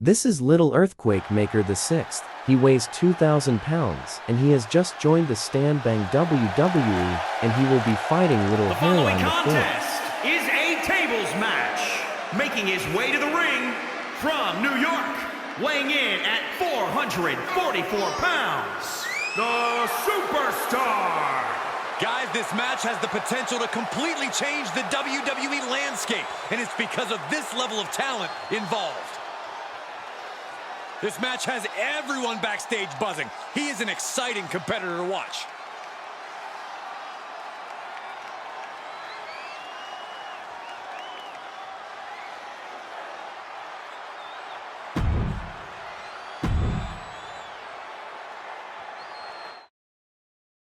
This is Little Earthquake Maker the 6th. He weighs 2,000 pounds, and he has just joined the Stand Bang WWE, and he will be fighting Little The following Hairline the 5th. contest is a tables match. Making his way to the ring from New York, weighing in at 444 pounds, the Superstar. Guys, this match has the potential to completely change the WWE landscape, and it's because of this level of talent involved. This match has everyone backstage buzzing. He is an exciting competitor to watch.